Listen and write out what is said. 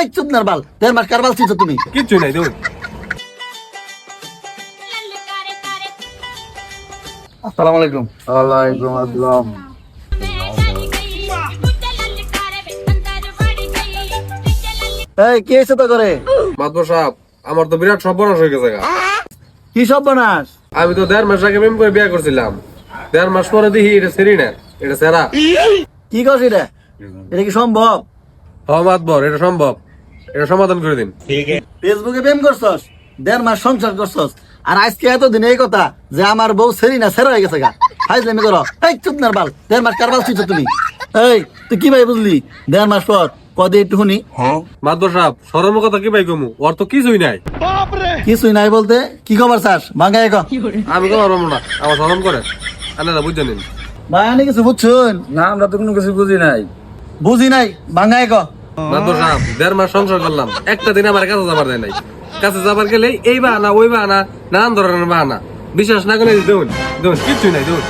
এই চুদনার বাল 1.5 মাস কারবাল ছিস তুমি কিচ্ছু নাই দেখুন। আসসালামু আলাইকুম। ওয়ালাইকুম আসসালাম। এই কি হয়েছে তো করে? মাতবর সাহেব, আমার তো বিরাট সর্বনাশ হয়ে গেছে গা। কি সব বানাস? আমি তো 1.5 মাস আগে প্রেম করে বিয়ে করছিলাম, 1.5 মাস পরে দেখি এটা সেরি না, এটা সেরা। কি করছিস এটা? এটা কি সম্ভব? হ মাতবর, এটা সম্ভব, এটা সমাধান করে দিন। ফেসবুকে প্রেম করছস, 1.5 মাস সংসার করছস, আর আজকে এতদিন এই কথা যে আমার বউ সেরি না সেরা হয়ে গেছে গা। ফাইজলামি করো। এই চুদনার বাল 1.5 মাস কারবাল ছিস তুমি। এই তুই কি ভাই বুঝলি 1.5 মাস পর কদে একটু শুনি? মাতবর সাহেব, শরমের কথা কি ভাই কমু, ওর তো কিছুই নাই। কিছুই নাই বলতে কি খবর চাস? ভাঙ্গায় ক। আমি তো পারবো না, আমার শরম করে। আপনারা বুঝে নিন। ভাই আমি কিছু বুঝছুন? না আমরা তো কোনো কিছু বুঝি নাই। বুঝি নাই, ভাঙ্গায় ক। মাতবর সাহেব, 1.5 মাস সংসার করলাম, একটা দিন আমার কাছে যাবার দেয় নাই। কাছে যাবার গেলে এই বাহানা ওই বাহানা, নানান ধরনের বাহানা। বিশ্বাস না করলে দেখুন দেখুন, কিচ্ছুই নাই দেখুন।